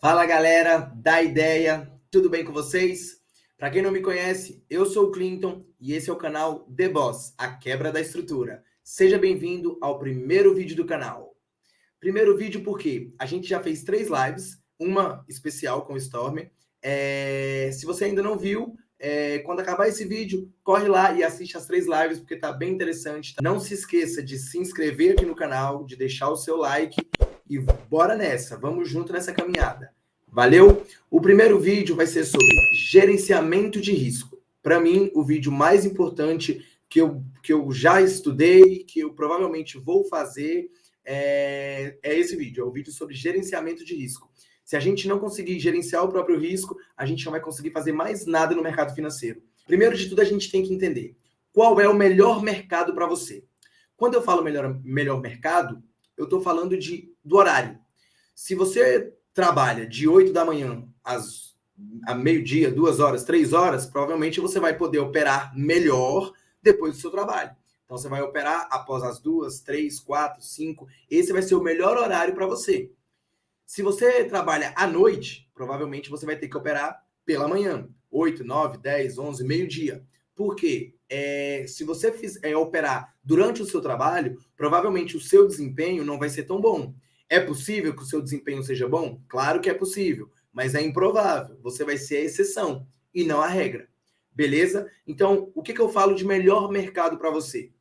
Fala galera da ideia, tudo bem com vocês? Para quem não me conhece, eu sou o Clinton e esse é o canal The Boss, a quebra da estrutura. Seja bem-vindo ao primeiro vídeo do canal. Primeiro vídeo porque a gente já fez 3 lives, uma especial com o Storm. Se você ainda não viu, quando acabar esse vídeo, corre lá e assiste as 3 lives porque tá bem interessante. Não se esqueça de se inscrever aqui no canal, de deixar o seu like e bora nessa, vamos junto nessa caminhada. Valeu? O primeiro vídeo vai ser sobre gerenciamento de risco. Para mim, o vídeo mais importante que eu já estudei, que eu provavelmente vou fazer, é esse vídeo. É o vídeo sobre gerenciamento de risco. Se a gente não conseguir gerenciar o próprio risco, a gente não vai conseguir fazer mais nada no mercado financeiro. Primeiro de tudo, a gente tem que entender qual é o melhor mercado para você. Quando eu falo melhor mercado, eu estou falando do horário. Se você trabalha de 8 da manhã a meio-dia, 2 horas, 3 horas, provavelmente você vai poder operar melhor depois do seu trabalho. Então, você vai operar após as 2, 3, 4, 5. Esse vai ser o melhor horário para você. Se você trabalha à noite, provavelmente você vai ter que operar pela manhã. 8, 9, 10, 11, meio-dia. Por quê? Se você operar durante o seu trabalho, provavelmente o seu desempenho não vai ser tão bom. É possível que o seu desempenho seja bom? Claro que é possível, mas é improvável. Você vai ser a exceção e não a regra. Beleza? Então, o que eu falo de melhor mercado para você?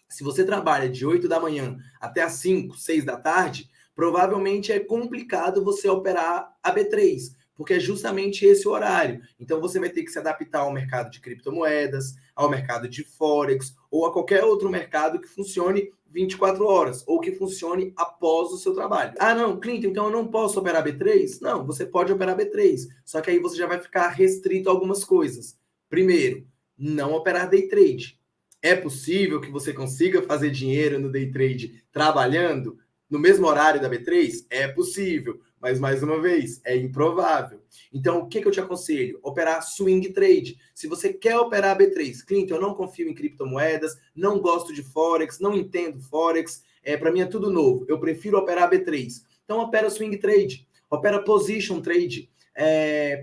Se você trabalha de 8 da manhã até as 5, 6 da tarde, provavelmente é complicado você operar a B3, porque é justamente esse o horário. Então, você vai ter que se adaptar ao mercado de criptomoedas, ao mercado de Forex, ou a qualquer outro mercado que funcione 24 horas, ou que funcione após o seu trabalho. Ah, não, Clinton, então eu não posso operar B3? Não, você pode operar B3, só que aí você já vai ficar restrito a algumas coisas. Primeiro, não operar day trade. É possível que você consiga fazer dinheiro no day trade trabalhando no mesmo horário da B3? É possível, mas mais uma vez, é improvável. Então, o que eu te aconselho? Operar swing trade. Se você quer operar B3, Clinton, eu não confio em criptomoedas, não gosto de Forex, não entendo Forex, para mim é tudo novo. Eu prefiro operar B3. Então, opera swing trade, opera position trade,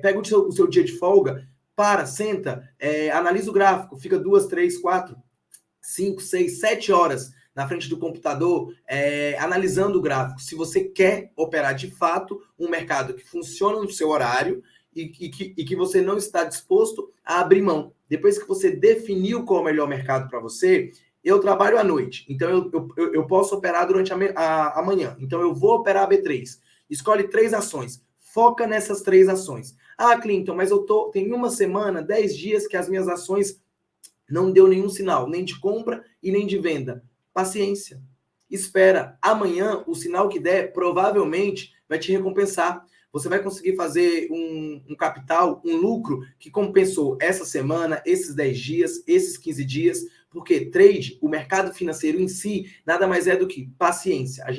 pega o seu dia de folga, senta, analisa o gráfico, fica 2, 3, 4, 5, 6, 7 horas na frente do computador, analisando o gráfico. Se você quer operar de fato um mercado que funciona no seu horário e que você não está disposto a abrir mão. Depois que você definiu qual é o melhor mercado para você, eu trabalho à noite, então eu posso operar durante a manhã. Então eu vou operar a B3. Escolhe 3 ações. Foca nessas 3 ações. Ah, Clinton, mas tem uma semana, 10 dias que as minhas ações não deu nenhum sinal, nem de compra e nem de venda. Paciência. Espera. Amanhã, o sinal que der, provavelmente, vai te recompensar. Você vai conseguir fazer um capital, um lucro que compensou essa semana, esses 10 dias, esses 15 dias, porque trade, o mercado financeiro em si, nada mais é do que paciência. A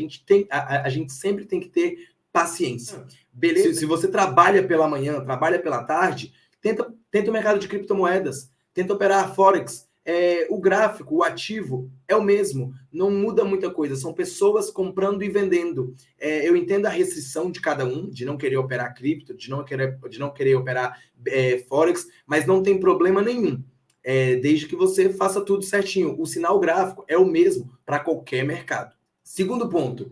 gente sempre tem que ter paciência. Beleza? Se você trabalha pela manhã, trabalha pela tarde, tenta o mercado de criptomoedas. Tenta operar Forex. O gráfico, o ativo é o mesmo, não muda muita coisa, são pessoas comprando e vendendo. Eu entendo a restrição de cada um, de não querer operar cripto, de não querer operar Forex, mas não tem problema nenhum, desde que você faça tudo certinho. O sinal gráfico é o mesmo para qualquer mercado. Segundo ponto,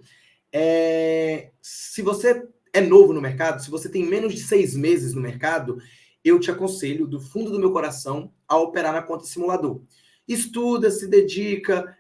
se você é novo no mercado, se você tem menos de 6 meses no mercado, eu te aconselho, do fundo do meu coração, a operar na conta simulador. Estuda, se dedica,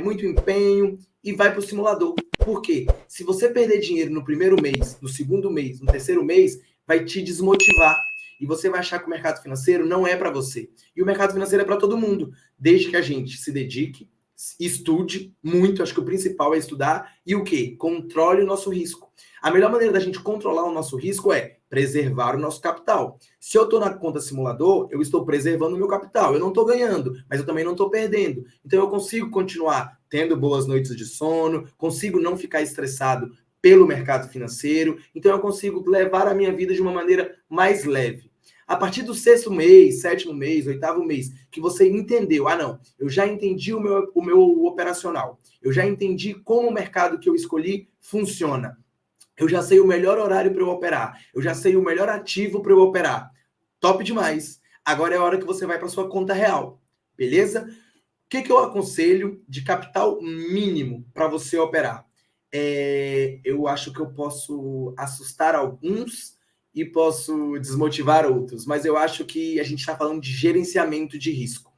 muito empenho e vai para o simulador. Por quê? Se você perder dinheiro no primeiro mês, no segundo mês, no terceiro mês, vai te desmotivar. E você vai achar que o mercado financeiro não é para você. E o mercado financeiro é para todo mundo, desde que a gente se dedique, estude muito. Acho que o principal é estudar e o quê? Controle o nosso risco. A melhor maneira da gente controlar o nosso risco é preservar o nosso capital. Se eu estou na conta simulador, eu estou preservando o meu capital. Eu não estou ganhando, mas eu também não estou perdendo. Então eu consigo continuar tendo boas noites de sono, consigo não ficar estressado pelo mercado financeiro, então eu consigo levar a minha vida de uma maneira mais leve. A partir do 6º mês, 7º mês, 8º mês, que você entendeu, não, eu já entendi o meu operacional, eu já entendi como o mercado que eu escolhi funciona. Eu já sei o melhor horário para eu operar. Eu já sei o melhor ativo para eu operar. Top demais. Agora é a hora que você vai para sua conta real. Beleza? O que eu aconselho de capital mínimo para você operar? Eu acho que eu posso assustar alguns e posso desmotivar outros, mas eu acho que a gente está falando de gerenciamento de risco.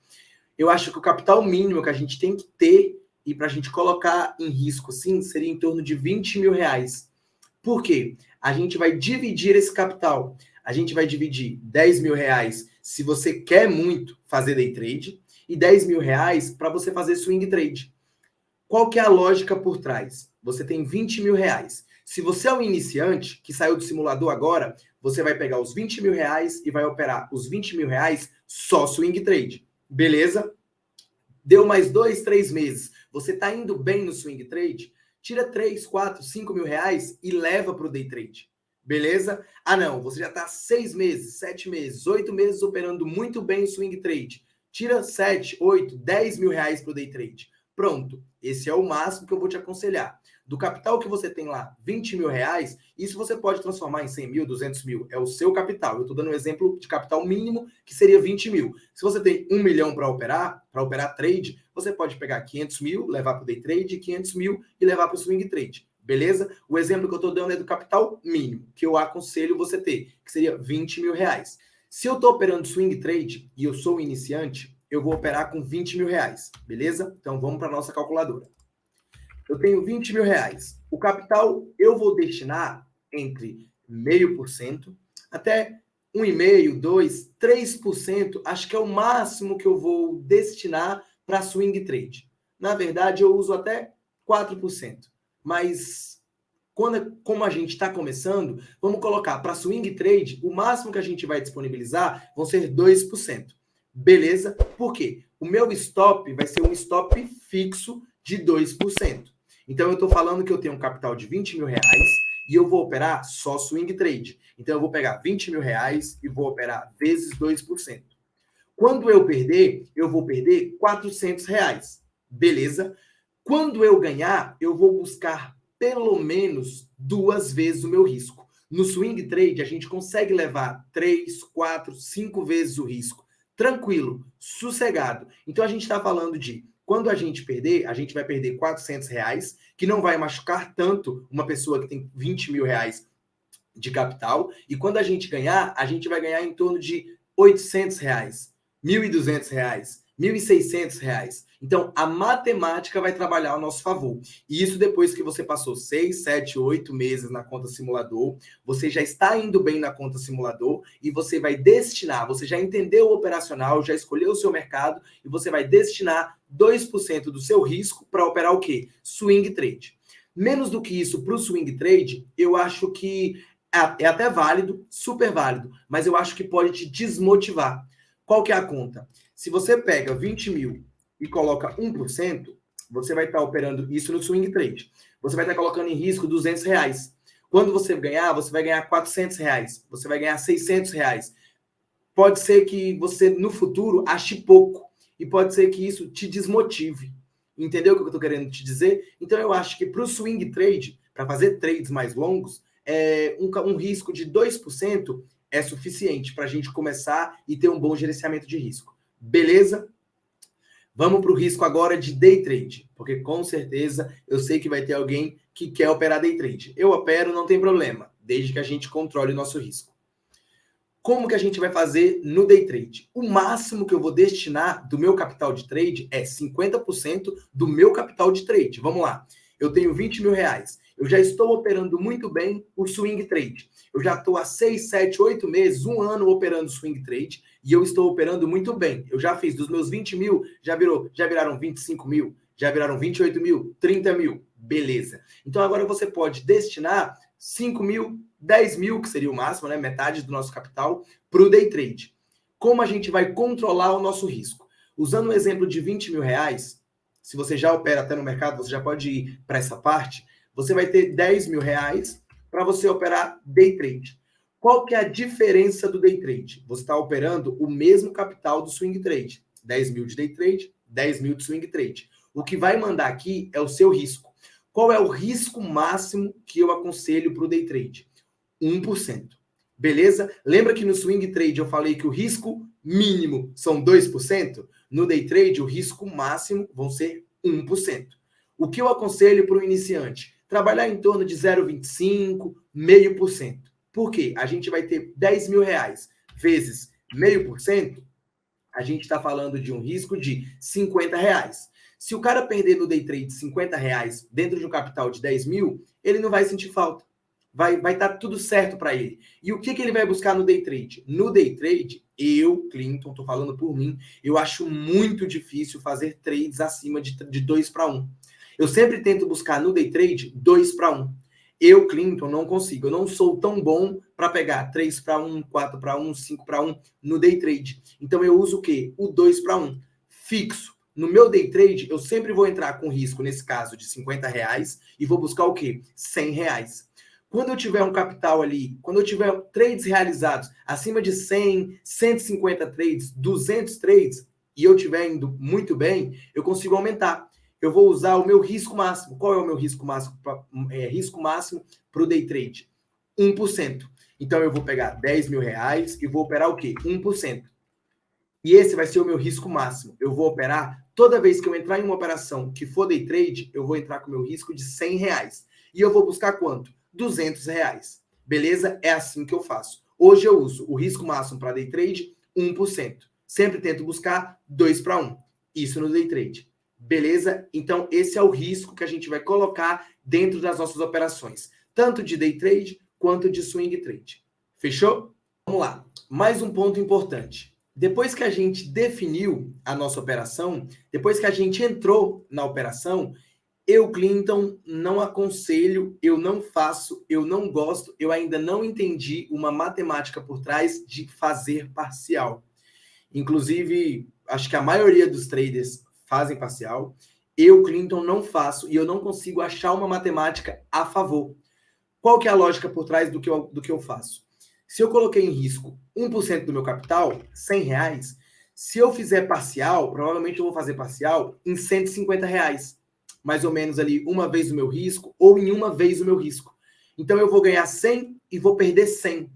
Eu acho que o capital mínimo que a gente tem que ter e para a gente colocar em risco, sim, seria em torno de 20 mil reais. Por quê? A gente vai dividir esse capital. A gente vai dividir 10 mil reais se você quer muito fazer day trade e 10 mil reais para você fazer swing trade. Qual que é a lógica por trás? Você tem 20 mil reais. Se você é um iniciante que saiu do simulador agora, você vai pegar os 20 mil reais e vai operar os 20 mil reais só swing trade. Beleza? Deu mais 2, 3 meses. Você está indo bem no swing trade? Tira 3, 4, 5 mil reais e leva para o day trade. Beleza? Ah, não. Você já está 6 meses, 7 meses, 8 meses operando muito bem o swing trade. Tira 7, 8, 10 mil reais para o day trade. Pronto. Esse é o máximo que eu vou te aconselhar. Do capital que você tem lá, 20 mil reais, isso você pode transformar em 100 mil, 200 mil. É o seu capital. Eu estou dando um exemplo de capital mínimo, que seria 20 mil. Se você tem 1 milhão para operar trade, você pode pegar 500 mil, levar para o day trade, 500 mil e levar para o swing trade. Beleza? O exemplo que eu estou dando é do capital mínimo, que eu aconselho você ter, que seria 20 mil reais. Se eu estou operando swing trade e eu sou um iniciante, eu vou operar com 20 mil reais. Beleza? Então vamos para a nossa calculadora. Eu tenho 20 mil reais. O capital eu vou destinar entre 0,5% até 1,5%, 2%, 3%. Acho que é o máximo que eu vou destinar para swing trade. Na verdade, eu uso até 4%. Mas como a gente está começando, vamos colocar para swing trade, o máximo que a gente vai disponibilizar vão ser 2%. Beleza? Por quê? O meu stop vai ser um stop fixo de 2%. Então, eu estou falando que eu tenho um capital de 20 mil reais e eu vou operar só swing trade. Então, eu vou pegar 20 mil reais e vou operar vezes 2%. Quando eu perder, eu vou perder 400 reais. Beleza? Quando eu ganhar, eu vou buscar pelo menos 2 vezes o meu risco. No swing trade, a gente consegue levar 3, 4, 5 vezes o risco. Tranquilo, sossegado. Então, a gente está falando de quando a gente perder, a gente vai perder 400 reais, que não vai machucar tanto uma pessoa que tem 20 mil reais de capital. E quando a gente ganhar, a gente vai ganhar em torno de 800 reais, 1.200 reais, 1.600 reais. Então, a matemática vai trabalhar ao nosso favor. E isso depois que você passou 6, 7, 8 meses na conta simulador, você já está indo bem na conta simulador e você vai destinar, você já entendeu o operacional, já escolheu o seu mercado e você vai destinar 2% do seu risco para operar o quê? Swing trade. Menos do que isso para o swing trade, eu acho que é até válido, super válido, mas eu acho que pode te desmotivar. Qual que é a conta? Se você pega 20 mil e coloca 1%, você vai estar operando isso no swing trade. Você vai estar colocando em risco 200 reais. Quando você ganhar, você vai ganhar 400 reais. Você vai ganhar 600 reais. Pode ser que você, no futuro, ache pouco. E pode ser que isso te desmotive. Entendeu o que eu estou querendo te dizer? Então, eu acho que para o swing trade, para fazer trades mais longos, um risco de 2% é suficiente para a gente começar e ter um bom gerenciamento de risco. Beleza? Vamos para o risco agora de day trade, porque com certeza eu sei que vai ter alguém que quer operar day trade. Eu opero, não tem problema, desde que a gente controle o nosso risco. Como que a gente vai fazer no day trade? O máximo que eu vou destinar do meu capital de trade é 50% do meu capital de trade. Vamos lá. Eu tenho 20 mil reais. Eu já estou operando muito bem o swing trade. Eu já estou há 6, 7, 8 meses, 1 ano operando swing trade e eu estou operando muito bem. Eu já fiz dos meus 20 mil, já viraram 25 mil, já viraram 28 mil, 30 mil. Beleza. Então agora você pode destinar 5 mil, 10 mil, que seria o máximo, né? Metade do nosso capital, para o day trade. Como a gente vai controlar o nosso risco? Usando o exemplo de 20 mil reais, se você já opera até no mercado, você já pode ir para essa parte, você vai ter 10 mil reais para você operar day trade. Qual que é a diferença do day trade? Você está operando o mesmo capital do swing trade. 10 mil de day trade, 10 mil de swing trade. O que vai mandar aqui é o seu risco. Qual é o risco máximo que eu aconselho para o day trade? 1%. Beleza? Lembra que no swing trade eu falei que o risco mínimo são 2%? No day trade, o risco máximo vão ser 1%. O que eu aconselho para o iniciante? Trabalhar em torno de 0,25%, 0,5%. Por quê? A gente vai ter 10 mil reais vezes 0,5%, a gente está falando de um risco de 50 reais. Se o cara perder no day trade 50 reais dentro de um capital de 10 mil, ele não vai sentir falta. Vai estar tudo certo para ele. E o que ele vai buscar no day trade? No day trade, eu, Clinton, estou falando por mim, eu acho muito difícil fazer trades acima de 2 para 1. Eu sempre tento buscar no day trade 2 para 1. Eu, Clinton, não consigo. Eu não sou tão bom para pegar 3 para 1, 4 para 1, 5 para 1 no day trade. Então eu uso o quê? O 2 para 1. Fixo. No meu day trade, eu sempre vou entrar com risco, nesse caso, de 50 reais e vou buscar o quê? 100 reais. Quando eu tiver um capital ali, quando eu tiver trades realizados acima de 100, 150 trades, 200 trades, e eu estiver indo muito bem, eu consigo aumentar. Eu vou usar o meu risco máximo. Qual é o meu risco máximo? Risco máximo para o day trade? 1%. Então eu vou pegar 10 mil reais e vou operar o quê? 1%. E esse vai ser o meu risco máximo. Eu vou operar, toda vez que eu entrar em uma operação que for day trade, eu vou entrar com o meu risco de 100 reais. E eu vou buscar quanto? 200 reais. Beleza? É assim que eu faço. Hoje eu uso o risco máximo para day trade, 1%. Sempre tento buscar 2 para 1. Isso no day trade. Beleza? Então, esse é o risco que a gente vai colocar dentro das nossas operações. Tanto de day trade, quanto de swing trade. Fechou? Vamos lá. Mais um ponto importante. Depois que a gente definiu a nossa operação, depois que a gente entrou na operação, eu, Clinton, não aconselho, eu não faço, eu não gosto, eu ainda não entendi uma matemática por trás de fazer parcial. Inclusive, acho que a maioria dos traders fazem parcial. Eu, Clinton, não faço e eu não consigo achar uma matemática a favor. Qual que é a lógica por trás do que eu faço? Se eu coloquei em risco 1% do meu capital, 100 reais, se eu fizer parcial, provavelmente eu vou fazer parcial em 150 reais. Mais ou menos ali uma vez o meu risco ou em uma vez o meu risco. Então eu vou ganhar 100 e vou perder 100.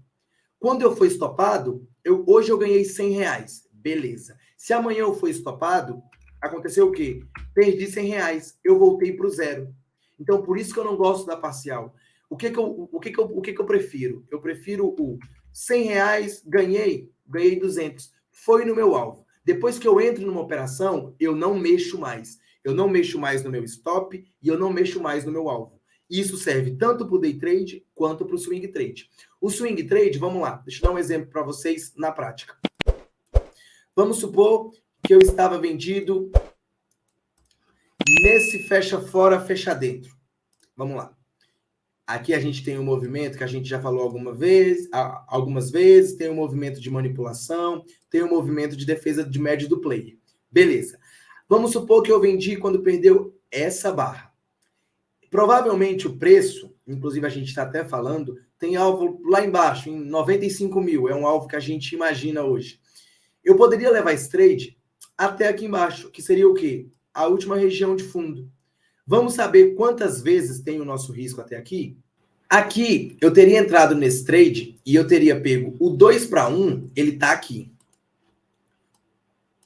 Quando eu for estopado, hoje eu ganhei 100 reais. Beleza. Se amanhã eu for estopado, aconteceu o quê? Perdi 100 reais. Eu voltei para o zero. Então, por isso que eu não gosto da parcial. O que eu prefiro? Eu prefiro o 100 reais, ganhei 200. Foi no meu alvo. Depois que eu entro numa operação, eu não mexo mais. Eu não mexo mais no meu stop e eu não mexo mais no meu alvo. Isso serve tanto para o day trade quanto para o swing trade. O swing trade, vamos lá, deixa eu dar um exemplo para vocês na prática. Vamos supor que eu estava vendido nesse fecha fora, fecha dentro. Vamos lá. Aqui a gente tem um movimento que a gente já falou algumas vezes, tem um movimento de manipulação, tem um movimento de defesa de médio do player. Beleza. Vamos supor que eu vendi quando perdeu essa barra. Provavelmente o preço, inclusive a gente está até falando, tem alvo lá embaixo, em 95 mil, é um alvo que a gente imagina hoje. Eu poderia levar esse trade até aqui embaixo, que seria o quê? A última região de fundo. Vamos saber quantas vezes tem o nosso risco até aqui? Aqui, eu teria entrado nesse trade e eu teria pego o 2 para 1, ele está aqui.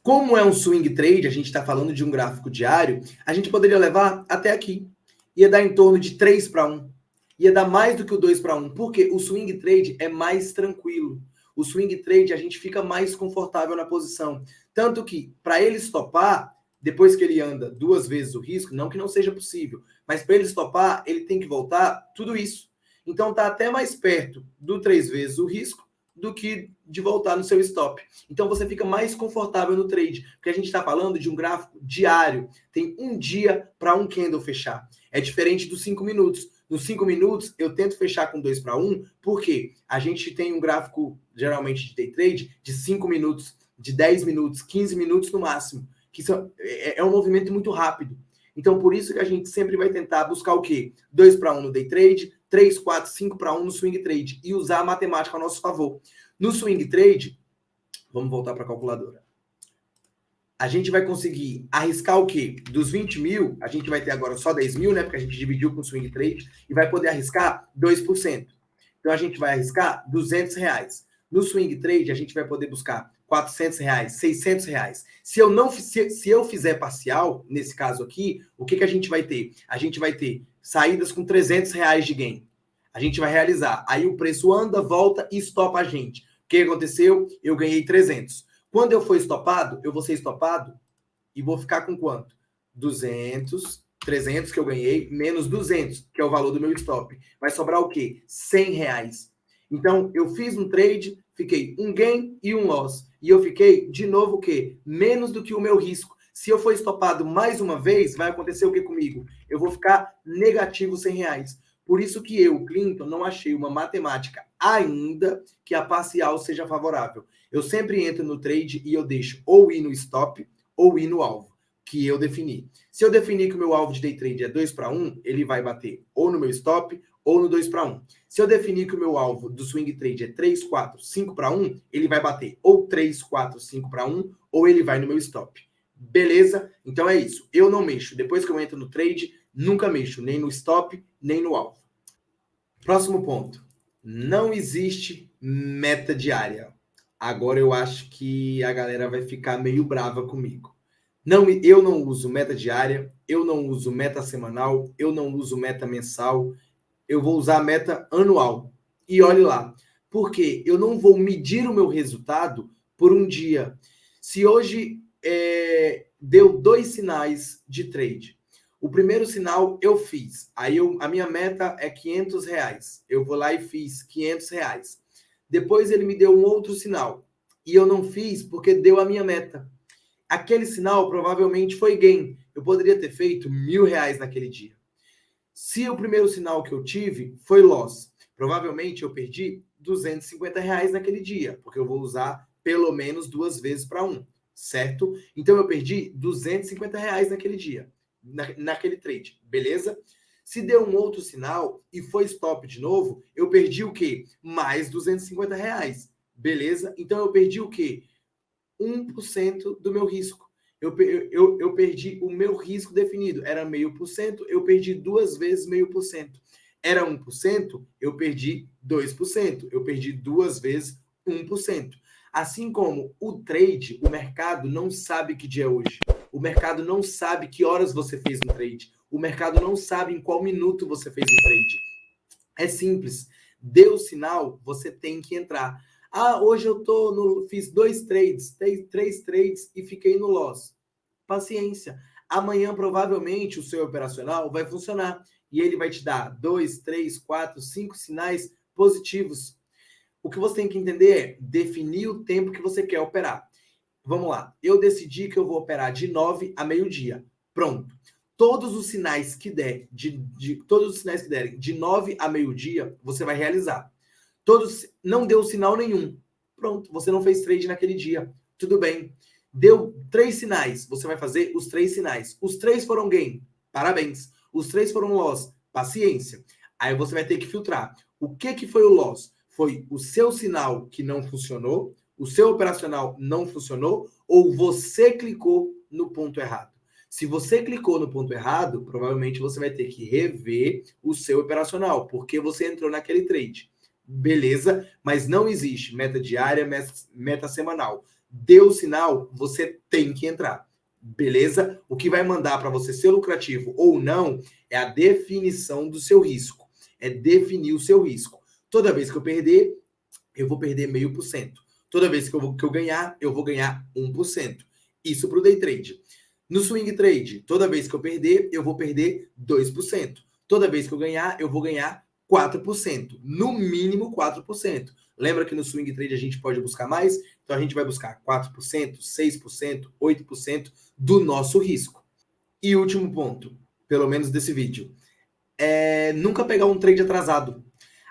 Como é um swing trade, a gente está falando de um gráfico diário, a gente poderia levar até aqui. Ia dar em torno de 3 para 1. Ia dar mais do que o 2 para 1, porque o swing trade é mais tranquilo. O swing trade, a gente fica mais confortável na posição. Tanto que, para ele estopar, depois que ele anda 2 vezes o risco, não que não seja possível, mas para ele estopar, ele tem que voltar tudo isso. Então, está até mais perto do 3 vezes o risco do que de voltar no seu stop. Então, você fica mais confortável no trade, porque a gente está falando de um gráfico diário. Tem um dia para um candle fechar. É diferente dos 5 minutos. Nos 5 minutos, eu tento fechar com 2 para 1, porque a gente tem um gráfico, geralmente, de day trade, de 5 minutos, de 10 minutos, 15 minutos no máximo, que é um movimento muito rápido. Então, por isso que a gente sempre vai tentar buscar o quê? 2 para 1 no day trade, 3, 4, 5 para 1 no swing trade e usar a matemática a nosso favor. No swing trade, vamos voltar para a calculadora. a gente vai conseguir arriscar o quê? Dos 20 mil, a gente vai ter agora só 10 mil, né? Porque a gente dividiu com o swing trade e vai poder arriscar 2%. Então a gente vai arriscar R$ 200. No swing trade, a gente vai poder buscar R$ 400, R$ 600. Se eu fizer parcial, nesse caso aqui, o que a gente vai ter? A gente vai ter saídas com R$ 300 de gain. A gente vai realizar. Aí o preço anda, volta e estopa a gente. O que aconteceu? Eu ganhei 300. Quando eu for estopado, eu vou ser estopado e vou ficar com quanto? 200, 300 que eu ganhei, menos 200, que é o valor do meu stop. Vai sobrar o quê? R$ 100. Então, eu fiz um trade, fiquei um gain e um loss. E eu fiquei, de novo, o quê? Menos do que o meu risco. Se eu for estopado mais uma vez, vai acontecer o que comigo? Eu vou ficar negativo R$ 100. Por isso que eu, Clinton, não achei uma matemática ainda que a parcial seja favorável. Eu sempre entro no trade e eu deixo ou ir no stop ou ir no alvo, que eu defini. Se eu definir que o meu alvo de day trade é 2-1, ele vai bater ou no meu stop ou no 2-1. Se eu definir que o meu alvo do swing trade é 3, 4, 5-1, ele vai bater ou 3, 4, 5-1 ou ele vai no meu stop. Beleza? Então é isso. Eu não mexo. Depois que eu entro no trade, nunca mexo nem no stop, nem no alvo. Próximo ponto. Não existe meta diária. Agora eu acho que a galera vai ficar meio brava comigo. Eu não uso meta diária, eu não uso meta semanal, eu não uso meta mensal, eu vou usar meta anual. E olhe lá, porque eu não vou medir o meu resultado por um dia. Se hoje deu 2 sinais de trade, o primeiro sinal eu fiz, aí a minha meta é R$ 500. Eu vou lá e fiz R$ 500. Depois ele me deu um outro sinal e eu não fiz porque deu a minha meta. Aquele sinal provavelmente foi gain. Eu poderia ter feito R$ 1.000 naquele dia. Se o primeiro sinal que eu tive foi loss, provavelmente eu perdi R$ 250 naquele dia, porque eu vou usar pelo menos 2 vezes para 1, certo? Então eu perdi R$ 250 naquele dia, naquele trade, beleza? Se deu um outro sinal e foi stop de novo, eu perdi o quê? Mais R$ 250, beleza? Então eu perdi o quê? 1% do meu risco. Eu perdi o meu risco definido. Era 0,5%, eu perdi 2 vezes 0,5%. Era 1%, eu perdi 2%. Eu perdi 2 vezes 1%. Assim como o trade, o mercado não sabe que dia é hoje. O mercado não sabe que horas você fez um trade. O mercado não sabe em qual minuto você fez um trade. É simples. Deu o sinal, você tem que entrar. Ah, hoje eu fiz 2 trades, 3 trades e fiquei no loss. Paciência. Amanhã, provavelmente, o seu operacional vai funcionar. E ele vai te dar 2, 3, 4, 5 sinais positivos. O que você tem que entender é definir o tempo que você quer operar. Vamos lá. Eu decidi que eu vou operar de 9 a meio-dia. Pronto. Todos os sinais que derem de 9 a meio-dia, você vai realizar. Não deu sinal nenhum. Pronto, você não fez trade naquele dia. Tudo bem. Deu 3 sinais, você vai fazer os 3 sinais. Os 3 foram gain, parabéns. Os 3 foram loss, paciência. Aí você vai ter que filtrar. O que foi o loss? Foi o seu sinal que não funcionou, o seu operacional não funcionou, ou você clicou no ponto errado? Se você clicou no ponto errado, provavelmente você vai ter que rever o seu operacional, porque você entrou naquele trade. Beleza, mas não existe meta diária, meta semanal. Deu sinal, você tem que entrar. Beleza? O que vai mandar para você ser lucrativo ou não é a definição do seu risco. É definir o seu risco. Toda vez que eu perder, eu vou perder 0,5%. Toda vez que eu ganhar, eu vou ganhar 1%. Isso para o day trade. No swing trade, toda vez que eu perder, eu vou perder 2%. Toda vez que eu ganhar, eu vou ganhar 4%. No mínimo 4%. Lembra que no swing trade a gente pode buscar mais? Então a gente vai buscar 4%, 6%, 8% do nosso risco. E último ponto, pelo menos desse vídeo, é nunca pegar um trade atrasado.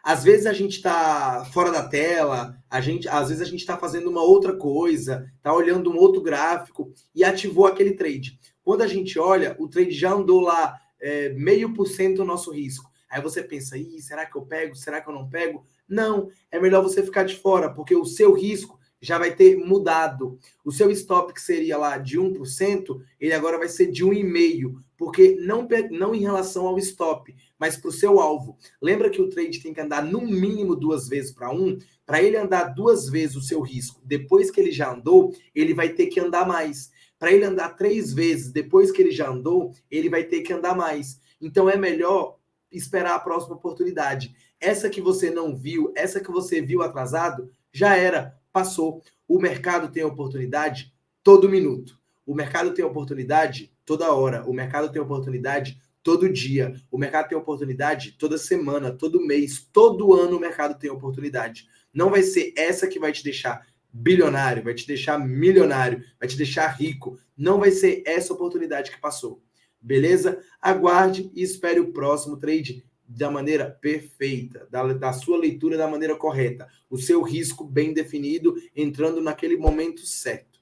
Às vezes a gente está fora da tela, às vezes a gente está fazendo uma outra coisa, está olhando um outro gráfico e ativou aquele trade. Quando a gente olha, o trade já andou lá 0,5% do nosso risco. Aí você pensa, será que eu pego? Será que eu não pego? Não, é melhor você ficar de fora, porque o seu risco já vai ter mudado. O seu stop, que seria lá de 1%, ele agora vai ser de 1,5%, porque não em relação ao stop, mas para o seu alvo. Lembra que o trade tem que andar no mínimo 2 vezes para 1? Para ele andar 2 vezes o seu risco, depois que ele já andou, ele vai ter que andar mais. Para ele andar 3 vezes depois que ele já andou, ele vai ter que andar mais. Então é melhor esperar a próxima oportunidade. Essa que você não viu, essa que você viu atrasado, já era, passou. O mercado tem oportunidade todo minuto. O mercado tem oportunidade toda hora. O mercado tem oportunidade todo dia. O mercado tem oportunidade toda semana, todo mês, todo ano o mercado tem oportunidade. Não vai ser essa que vai te deixar bilionário, vai te deixar milionário, vai te deixar rico. Não vai ser essa oportunidade que passou. Beleza? Aguarde e espere o próximo trade da maneira perfeita, da sua leitura da maneira correta, o seu risco bem definido, entrando naquele momento certo.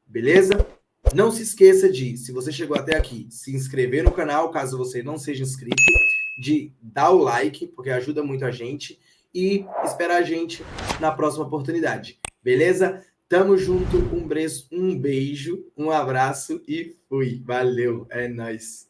Beleza? Não se esqueça de, se você chegou até aqui, se inscrever no canal, caso você não seja inscrito, de dar o like, porque ajuda muito a gente, e esperar a gente na próxima oportunidade. Beleza? Tamo junto, um beijo, um abraço e fui. Valeu, é nóis.